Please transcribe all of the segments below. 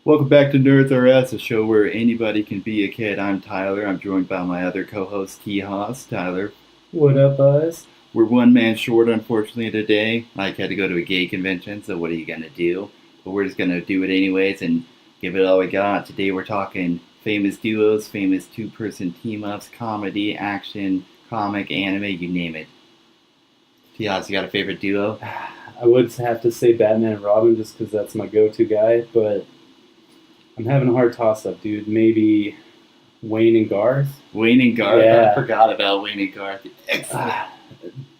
Welcome back to Nerds R Us, a show where anybody can be a kid. I'm Tyler. I'm joined by my other co-host, T. Haas. Tyler. What up, Buzz? We're one man short, unfortunately, today. Mike had to go to a gay convention, so what are you going to do? But we're just going to do it anyways and give it all we got. Today we're talking famous duos, famous two-person team-ups, comedy, action, comic, anime, you name it. T. Haas, you got a favorite duo? I would have to say Batman and Robin just because that's my go-to guy, but I'm having a hard toss-up, dude. Maybe Wayne and Garth? Wayne and Garth? Yeah. I forgot about Wayne and Garth. Excellent.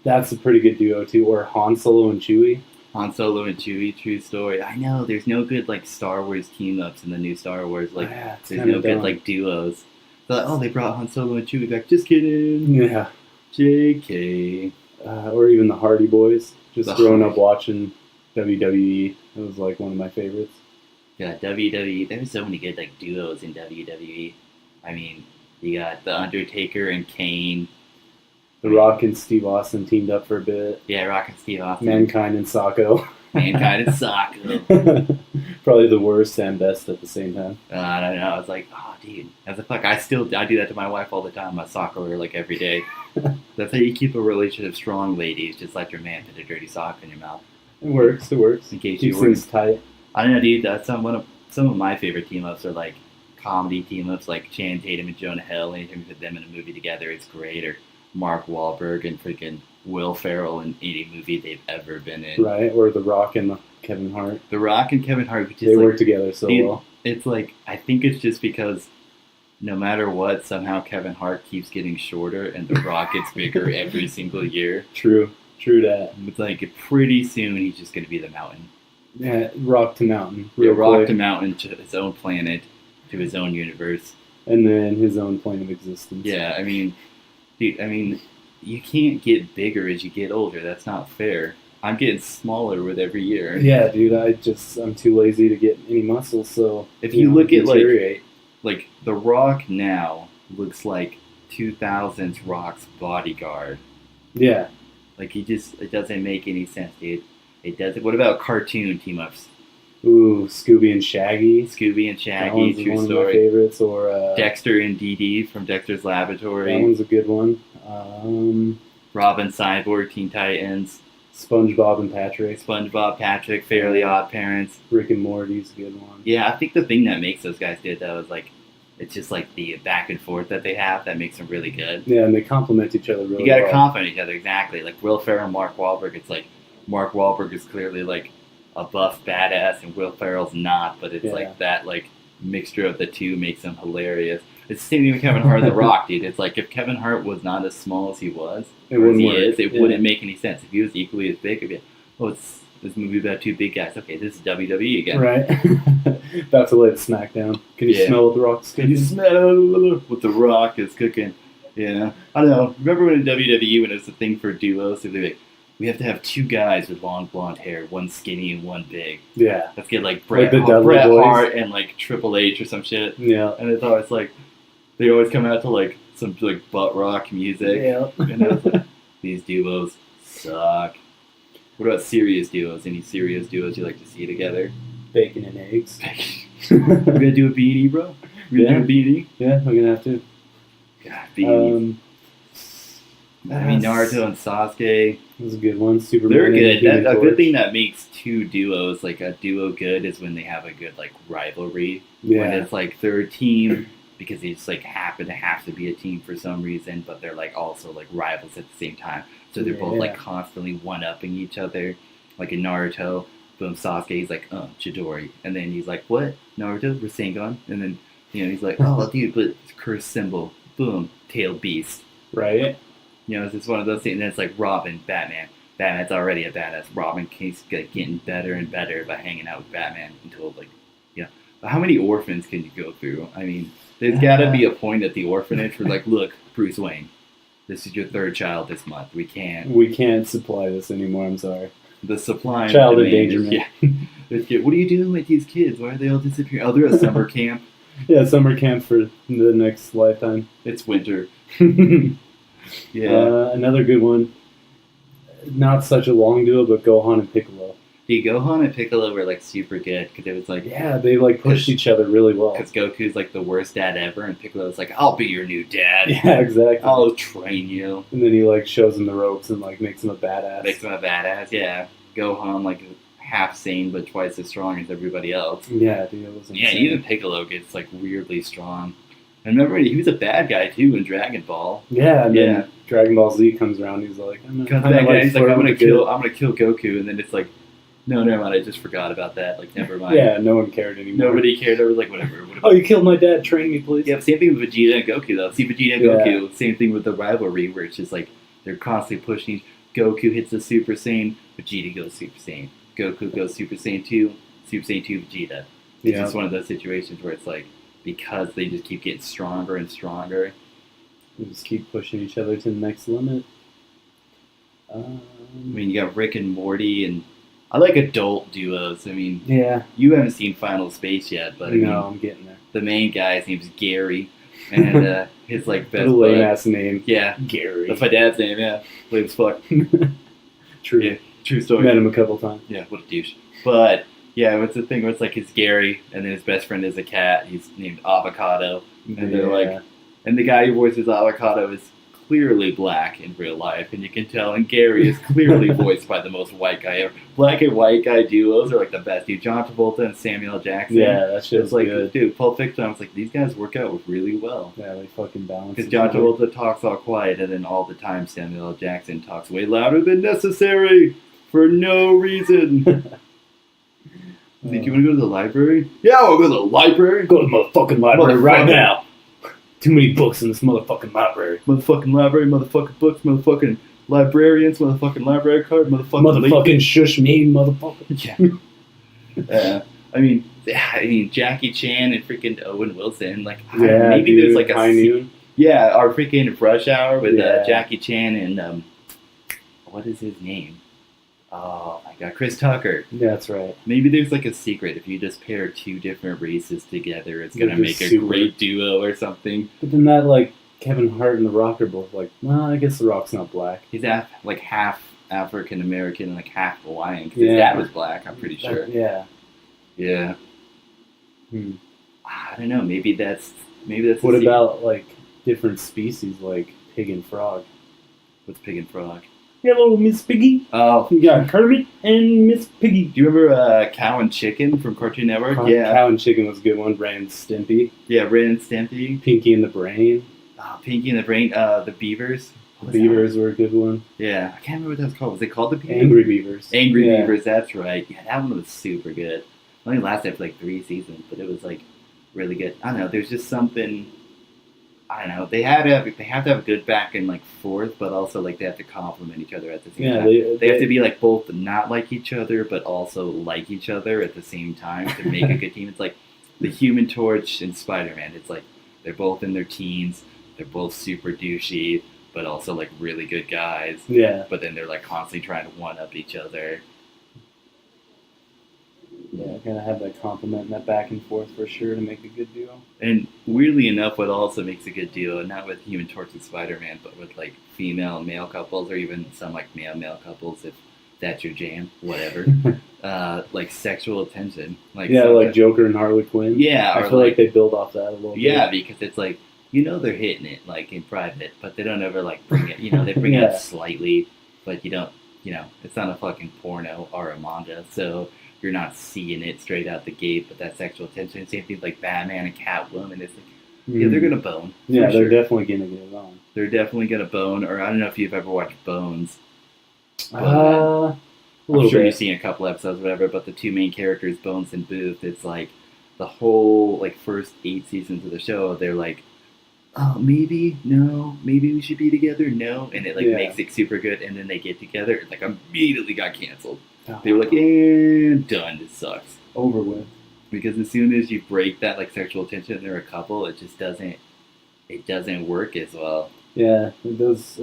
That's a pretty good duo, too. Or Han Solo and Chewie. Han Solo and Chewie, true story. I know, there's no good, Star Wars team-ups in the new Star Wars. There's no good, duos. They're they brought Han Solo and Chewie back. Just kidding. Yeah. JK. Or even the Hardy Boys. Just growing up watching WWE. It was, one of my favorites. Yeah, WWE. There's so many good, duos in WWE. I mean, you got The Undertaker and Kane. The Rock and Steve Austin teamed up for a bit. Yeah, Rock and Steve Austin. Mankind and Socko. Mankind and Socko. Probably the worst and best at the same time. I don't know. I was like, oh, dude. As a fuck, I do that to my wife all the time. I Socko her, every day. That's how you keep a relationship strong, ladies. Just let your man put a dirty sock in your mouth. It works. In case Keeps things tight. I don't know, dude. That's some of my favorite team-ups are, comedy team-ups, like Channing Tatum and Jonah Hill. Anytime you put them in a movie together, it's great. Or Mark Wahlberg and freaking Will Ferrell in any movie they've ever been in. Right, or The Rock and Kevin Hart. The Rock and Kevin Hart. They work together so well. It's I think it's just because no matter what, somehow Kevin Hart keeps getting shorter and The Rock gets bigger every single year. True that. It's pretty soon he's just going to be the Mountain. Yeah, rock to mountain. Rock to mountain to his own planet, to his own universe. And then his own plane of existence. Yeah, I mean, dude, you can't get bigger as you get older. That's not fair. I'm getting smaller with every year. Yeah, dude, I'm too lazy to get any muscle, so... If you look at, The Rock now looks like 2000s Rock's bodyguard. Yeah. It doesn't make any sense, dude. It doesn't. What about cartoon team-ups? Ooh, Scooby and Shaggy. That one's one story. Of my favorites. Or Dexter and Dee Dee from Dexter's Laboratory. That one's a good one. Robin, Cyborg, Teen Titans. SpongeBob and Patrick. Fairly Odd Parents. Rick and Morty's a good one. Yeah, I think the thing that makes those guys good, though, is it's just the back and forth that they have that makes them really good. Yeah, and they complement each other really well. You gotta compliment each other, exactly. Will Ferrell and Mark Wahlberg, it's Mark Wahlberg is clearly a buff badass and Will Ferrell's not, but it's that mixture of the two makes him hilarious. It's the same thing with Kevin Hart and The Rock, dude. It's if Kevin Hart was not as small as he was, it wouldn't make any sense. If he was equally as big, it'd be it's this movie about two big guys. Okay, this is WWE again. Right. About to lay the smack down. Can you smell what The Rock's cooking? Can you smell what The Rock is cooking? Yeah. I don't know. Remember when in WWE when it was a thing for duos, they'd be we have to have two guys with long blonde hair, one skinny and one big. Yeah. Let's get Bret Hart and Triple H or some shit. Yeah. And it's always they always come out to some butt rock music. Yeah. And it's these duos suck. What about serious duos? Any serious duos you like to see together? Bacon and eggs. We're gonna do a beanie, bro? We're gonna do a beanie? Yeah, we're gonna have to. God, beanies. Naruto and Sasuke. That was a good one. Superman. They're good. A good thing that makes two duos, a duo good, is when they have a good, rivalry. Yeah. When it's, they're a team because they just, happen to have to be a team for some reason, but they're, also, rivals at the same time. So they're both, constantly one-upping each other. In Naruto, boom, Sasuke, he's Chidori. And then he's what? Naruto? Rasengan? And then, he's oh, dude, but it's curse symbol. Boom, tail beast. Right. It's one of those things. And then it's Robin, Batman. Batman's already a badass. Robin keeps getting better and better by hanging out with Batman until, But how many orphans can you go through? There's got to be a point at the orphanage where, look, Bruce Wayne, this is your third child this month. We can't supply this anymore. I'm sorry. The supply child endangerment. Yeah. What are you doing with these kids? Why are they all disappearing? Oh, they're at summer camp. Yeah, summer camp for the next lifetime. It's winter. Yeah. Another good one. Not such a long duo, but Gohan and Piccolo. Dude, Gohan and Piccolo were like super good because it was like Yeah, they like pushed each other really well. because Goku's like the worst dad ever, and Piccolo's like, "I'll be your new dad. Yeah, exactly. I'll train you." And then he like shows him the ropes and like makes him a badass. Makes him a badass. Yeah, Gohan like half sane but twice as strong as everybody else. Yeah, dude, it was insane. Yeah, even Piccolo gets like weirdly strong. And remember, he was a bad guy too in Dragon Ball. Yeah, and Yeah. then Dragon Ball Z comes around. He's like, I'm Comes gonna back and he's like, I'm gonna good. kill Goku, and then it's like, no, never mind, I just forgot about that. Like, never mind. Yeah, no one cared anymore. Nobody cared. They were like, whatever. Oh, you killed my dad. Train me, please. Yeah, same thing with Vegeta and Goku though. See Vegeta and Goku. Same thing with the rivalry, where it's just like they're constantly pushing. Goku hits the Super Saiyan, Vegeta goes Super Saiyan. Goku goes Super Saiyan 2, Super Saiyan 2 Vegeta. It's just one of those situations where it's like, because they just keep getting stronger and stronger. They just keep pushing each other to the next limit. I mean, you got Rick and Morty, and I like adult duos. I mean, yeah, you haven't seen Final Space yet, but I mean, I'm getting there. the main guy, his name's Gary, and his like best What a lame bud. ass name. Yeah, Gary. that's my dad's name. Yeah, lame as fuck. True. Yeah, true story. Met him a couple times. Yeah, what a douche. But yeah, what's the thing where it's like it's Gary, and then his best friend is a cat. He's named Avocado, and they're like, and the guy who voices Avocado is clearly black in real life, and you can tell. And Gary is clearly voiced by the most white guy ever. Black and white guy duos are like the best. Dude, John Travolta and Samuel L. Jackson. Yeah, that shit It's was like, good. dude, Pulp Fiction. I was like, these guys work out really well. Yeah, they fucking balance. Because John Travolta talks all quiet, and then all the time Samuel L. Jackson talks way louder than necessary for no reason. Did you want to go to the library? Yeah, I'll go to the library. Go to the motherfucking library right now. Too many books in this motherfucking library. Motherfucking library, motherfucking books, motherfucking librarians, motherfucking library card, Motherfucking shush me, motherfucker. Yeah. I mean, Jackie Chan and freaking Owen Wilson. Like, Yeah, maybe dude, there's like a High Noon. Yeah, our freaking Rush Hour with Yeah. Jackie Chan and what is his name? Oh my God, Chris Tucker. Yeah, that's right. Maybe there's like a secret. If you just pair two different races together, it's gonna They're make just a super- great duo or something. But then that, like, Kevin Hart and The Rock are both like, well, I guess The Rock's not black. He's like half African American and like half Hawaiian. 'Cause Yeah. his dad was black. I'm pretty sure. Yeah. Yeah. Hmm. I don't know. Maybe that's What the secret. about, like, different species, like pig and frog? What's Pig and Frog? Hello, Miss Piggy. Oh, We got Kermit and Miss Piggy. do you remember Cow and Chicken from Cartoon Network? Yeah. Cow and Chicken was a good one. Ren and Stimpy. Yeah, Ren and Stimpy. Pinky and the Brain. Pinky and the Brain. The Beavers. The What was that? Beavers were a good one. Yeah, I can't remember what that was called. Was it called the Beavers? Angry Beavers. Angry Yeah. Beavers, that's right. Yeah, that one was super good. It only lasted for like 3 seasons, but it was like really good. I don't know. There's just something. I don't know. They have to have a good back and like forth, but also like they have to complement each other at the same Yeah, time. They have to be like both not like each other, but also like each other at the same time to make a good team. It's like the Human Torch and Spider-Man. It's like they're both in their teens. They're both super douchey, but also like really good guys. Yeah. But then they're like constantly trying to one up each other. Yeah, gotta have that compliment and that back and forth for sure to make a good duo. And weirdly enough, what also makes a good duo, not with Human Torch and Spider-Man, but with like female and male couples, or even some like male couples, if that's your jam, whatever. Like sexual attention, like Yeah, something- like Joker and Harley Quinn. Yeah, I or feel like they build off that a little yeah, bit. because it's like they're hitting it like in private, but they don't ever like bring it. They bring it Yeah. up slightly, but you don't. It's not a fucking porno or a manga, so you're not seeing it straight out the gate. But that sexual tension, same thing like Batman and Catwoman. It's like yeah, they're gonna bone. Yeah, for they're sure. definitely gonna get it on. They're definitely gonna bone. Or I don't know if you've ever watched Bones. A I'm little sure bit. you've seen a couple episodes, whatever. But the two main characters, Bones and Booth, it's like the whole like first 8 seasons of the show. They're like, oh, maybe we should be together. No, and it like Yeah. makes it super good. And then they get together. It like immediately got canceled. Oh, They were like, and done. This sucks. over with. Because as soon as you break that like sexual tension, they're a couple. It just doesn't. It doesn't work as well. Yeah, it does.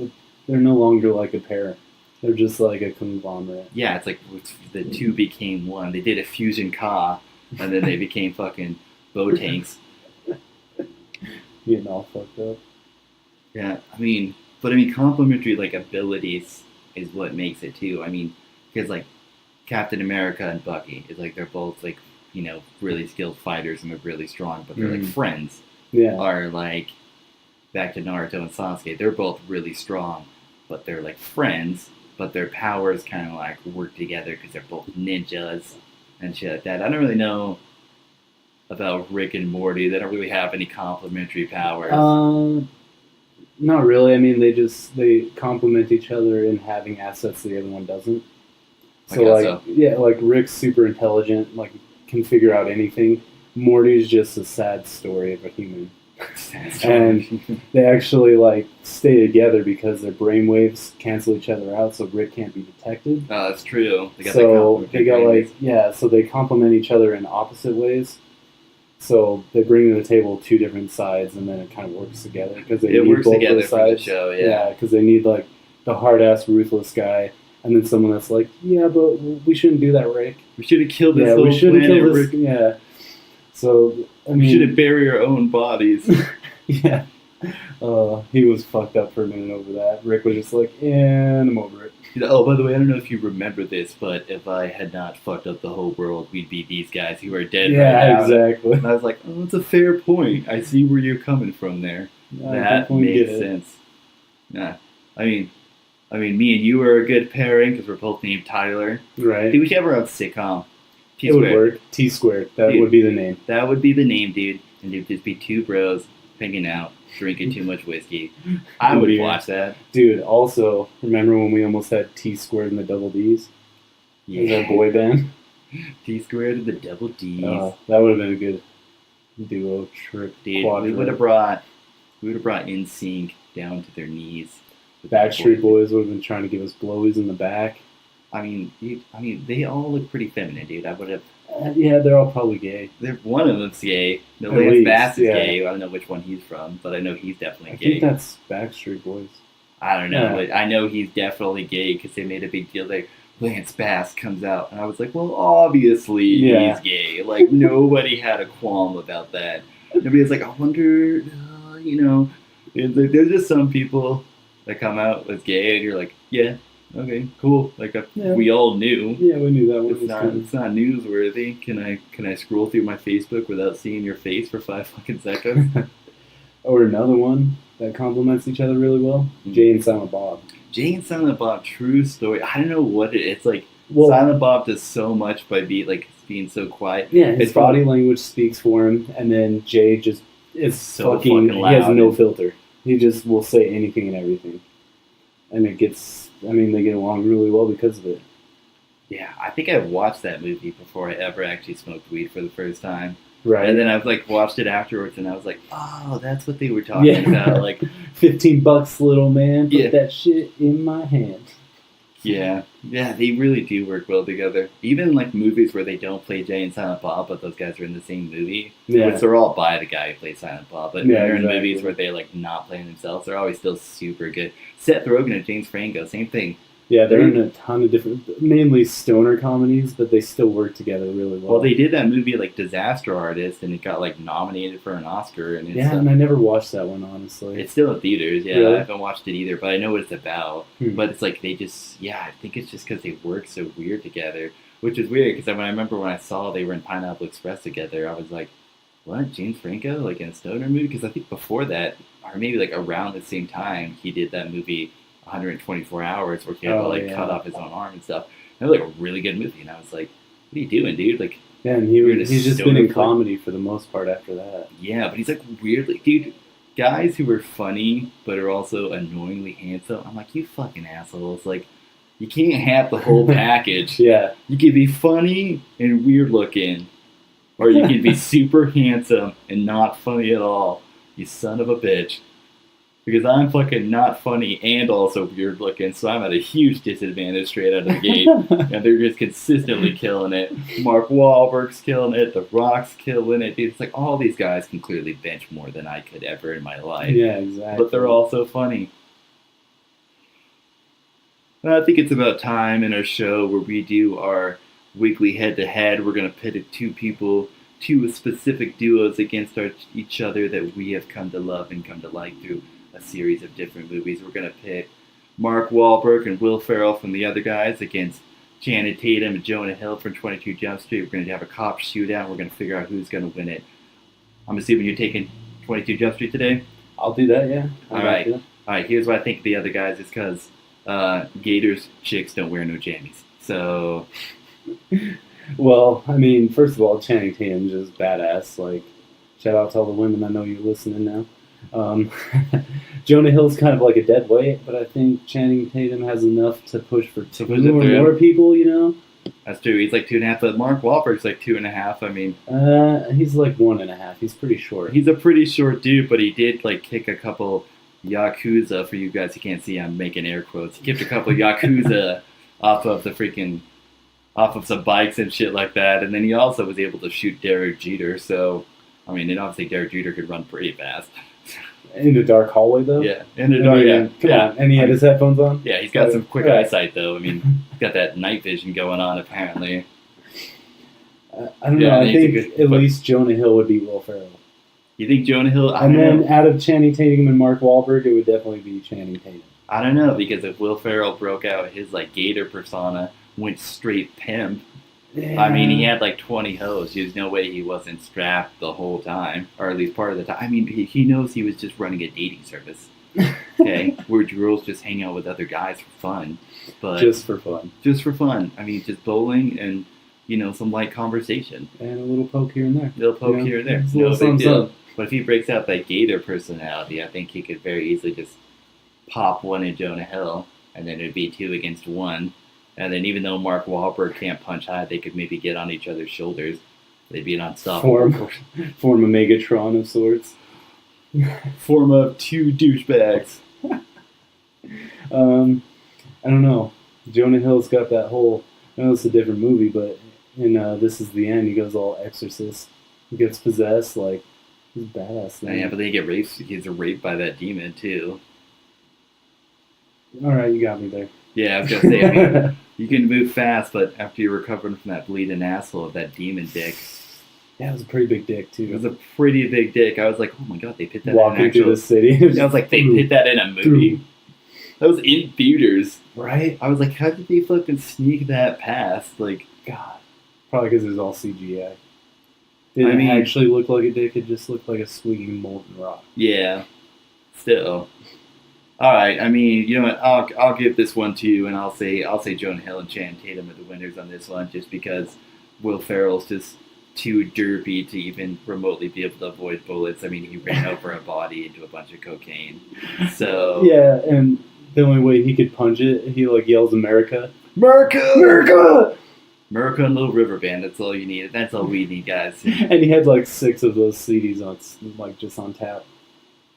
They're no longer like a pair. They're just like a conglomerate. Yeah, it's like the two became one. They did a fusion Ka, and then they became fucking Botanks. Getting all fucked up. Yeah, but complementary like abilities is what makes it too. Because Captain America and Bucky. It's like they're both like, you know, really skilled fighters and they're really strong, but they're like friends. Yeah. Or like back to Naruto and Sasuke, they're both really strong, but they're like friends, but their powers kind of like work together because they're both ninjas and shit like that. I don't really know about Rick and Morty. They don't really have any complementary powers. Not really. I mean, they complement each other in having assets the other one doesn't. So yeah, like Rick's super intelligent, like can figure out anything. Morty's just a sad story of a human. And they actually like stay together because their brainwaves cancel each other out, so Rick can't be detected. Oh, that's true. So they complement each other in opposite ways. So they bring to the table two different sides, and then it kind of works together because they need both those sides. For the show, yeah, because they need like the hard ass, ruthless guy, and then someone that's like, yeah, but we shouldn't do that, Rick. We should have killed this whole planet, Rick. Yeah. So I mean, we should have buried our own bodies. Yeah. He was fucked up for a minute over that. Rick was just like, and I'm over it. Oh, by the way, I don't know if you remember this, but if I had not fucked up the whole world, we'd be these guys who are dead right now. Yeah, exactly. And I was like, oh, that's a fair point. I see where you're coming from there. That makes sense. Yeah. I mean, me and you are a good pairing because we're both named Tyler. Right. Dude, we should ever have a sitcom. It would work. T-squared. That would be the name. That would be the name, dude. And it'd just be two bros hanging out, drinking too much whiskey. I would watch that. Dude, also, remember when we almost had T-squared and the Double D's? Yeah. As our boy band? T-squared and the Double D's. That would have been a good duo trip. Dude, we would have brought NSYNC down to their knees. Backstreet Boys would have been trying to give us blowies in the back. I mean, they all look pretty feminine, dude. I would have. Yeah, they're all probably gay. One of them's gay. The Lance Bass is gay. I don't know which one he's from, but I know he's definitely gay. I think that's Backstreet Boys. I don't know, but I know he's definitely gay because they made a big deal. Like, Lance Bass comes out, and I was like, well, obviously he's gay. Like, nobody had a qualm about that. Nobody was like, I wonder, there's just some people that come out as gay, and you're like, yeah. Okay, cool. Like we all knew. Yeah, we knew that one. It's not newsworthy. Can I scroll through my Facebook without seeing your face for 5 fucking seconds? Or another one that complements each other really well. Jay and Silent Bob. Jay and Silent Bob, true story. I don't know what it's like. Silent Bob does so much by being so quiet. Yeah, his body language speaks for him, and then Jay just is so fucking loud. He has no filter. He just will say anything and everything, and it gets. I mean, they get along really well because of it. Yeah, I think I've watched that movie before I ever actually smoked weed for the first time. Right. And then I've watched it afterwards, and I was like, oh, that's what they were talking about. Like, $15, little man. Put that shit in my hand. Yeah, they really do work well together. Even movies where they don't play Jay and Silent Bob, but those guys are in the same movie. Yeah. Which they're all by the guy who plays Silent Bob. But when they're in movies where they're not playing themselves, they're always still super good. Seth Rogen and James Franco, same thing. Yeah, they're in a ton of different, mainly stoner comedies, but they still work together really well. Well, they did that movie Disaster Artist, and it got nominated for an Oscar. And and I never watched that one, honestly. It's still in theaters. Yeah, really? I haven't watched it either, but I know what it's about. But it's they just, I think it's just because they work so weird together, which is weird because I remember when I saw they were in Pineapple Express together, I was like, what, James Franco in a stoner movie? Because I think before that, or maybe around the same time, he did that movie 124 Hours where he had to cut off his own arm and stuff. And it was a really good movie, and I was like, what are you doing, dude? Yeah, and he's just been in comedy for the most part after that. Yeah, but he's weirdly, dude, guys who are funny but are also annoyingly handsome, I'm like, you fucking assholes. You can't have the whole package. Yeah. You can be funny and weird looking, or you can be super handsome and not funny at all. You son of a bitch. Because I'm fucking not funny and also weird looking, so I'm at a huge disadvantage straight out of the gate. And they're just consistently killing it. Mark Wahlberg's killing it. The Rock's killing it. It's all these guys can clearly bench more than I could ever in my life. Yeah, exactly. But they're all so funny. And I think it's about time in our show where we do our weekly head-to-head. We're going to pit two specific duos against each other that we have come to love and come to like through a series of different movies. We're going to pit Mark Wahlberg and Will Ferrell from The Other Guys against Channing Tatum and Jonah Hill from 22 Jump Street. We're going to have a cop shootout. We're going to figure out who's going to win it. I'm assuming you're taking 22 Jump Street today? I'll do that, yeah. All right, here's what I think of the other guys is because Gators chicks don't wear no jammies. So... Well, I mean, first of all, Channing Tatum's just badass. Like, shout out to all the women I know you're listening now. Jonah Hill's kind of like a dead weight, but I think Channing Tatum has enough to push for two or more people, you know? That's true. He's like 2.5, but Mark Wahlberg's like 2.5. I mean... he's like 1.5. He's pretty short. He's a pretty short dude, but he did like kick a couple Yakuza. For you guys who can't see, I'm making air quotes. He kicked a couple Yakuza off of some bikes and shit like that, and then he also was able to shoot Derek Jeter, so, I mean, and obviously Derek Jeter could run pretty fast. In the dark hallway, though? Yeah, in the dark, yeah. Come on, and he had his headphones on? Yeah, he's got some quick eyesight, though. I mean, he's got that night vision going on, apparently. I don't know, I think at least Jonah Hill would beat Will Ferrell. You think Jonah Hill? And then out of Channing Tatum and Mark Wahlberg, it would definitely be Channing Tatum. I don't know, because if Will Ferrell broke out his, like, gator persona, went straight pimp. Yeah. I mean, he had like 20 hoes. There's no way he wasn't strapped the whole time, or at least part of the time. I mean, he knows he was just running a dating service, okay, where girls just hang out with other guys for fun. But just for fun. Just for fun. I mean, just bowling and, you know, some light conversation. And a little poke here and there. A little poke here and there. No big deal. But if he breaks out that gator personality, I think he could very easily just pop one in Jonah Hill, and then it'd be 2 against 1. And then even though Mark Wahlberg can't punch high, they could maybe get on each other's shoulders. They'd be unstoppable. Form a Megatron of sorts. Form of 2 douchebags. I don't know. Jonah Hill's got that whole... I know it's a different movie, but in This Is the End, he goes all exorcist. He gets possessed, like, he's badass. Thing. Yeah, but then he gets raped by that demon, too. Alright, you got me there. Yeah, I was going to say, I mean, you can move fast, but after you're recovering from that bleeding asshole of that demon dick. Yeah, it was a pretty big dick, too. It was a pretty big dick. I was like, oh my god, they put that Walking in an actual... through the city. I was like, they put that in a movie. That was in theaters. Right? I was like, how did they fucking sneak that past? Like, God. Probably because it was all CGI. Didn't actually look like a dick, it just looked like a swinging molten rock. Yeah. Still. Alright, I mean, you know what, I'll give this one to you, and I'll say Jonah Hill and Channing Tatum are the winners on this one, just because Will Ferrell's just too derpy to even remotely be able to avoid bullets. I mean, he ran over a body into a bunch of cocaine. So... Yeah, and the only way he could punch it, he, like, yells, America. America! America! America and Little River Band, that's all you need. That's all we need, guys. And he had, like, 6 of those CDs on, like, just on tap.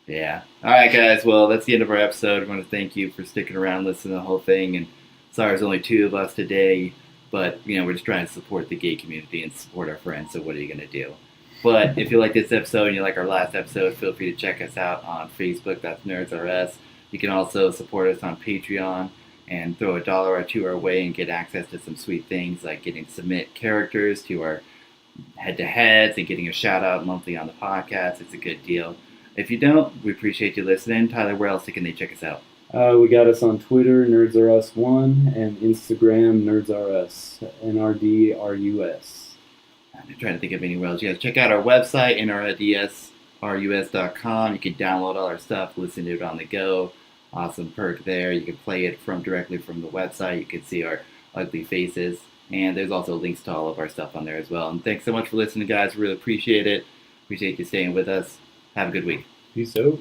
Yeah. Alright, guys. Well, that's the end of our episode. I want to thank you for sticking around, listening to the whole thing. And sorry there's only 2 of us today. But, you know, we're just trying to support the gay community and support our friends. So what are you going to do? But if you like this episode and you like our last episode, feel free to check us out on Facebook. That's NerdsRS. You can also support us on Patreon and throw $1 or 2 our way and get access to some sweet things like getting to submit characters to our head-to-heads and getting a shout-out monthly on the podcast. It's a good deal. If you don't, we appreciate you listening. Tyler, where else can they check us out? We got us on Twitter, NerdsRS1, and Instagram, NerdsRS, NRDRUS. I'm trying to think of anywhere else. You guys check out our website, nrdsrus.com. You can download all our stuff, listen to it on the go. Awesome perk there. You can play it directly from the website. You can see our ugly faces. And there's also links to all of our stuff on there as well. And thanks so much for listening, guys. Really appreciate it. Appreciate you staying with us. Have a good week. Peace out.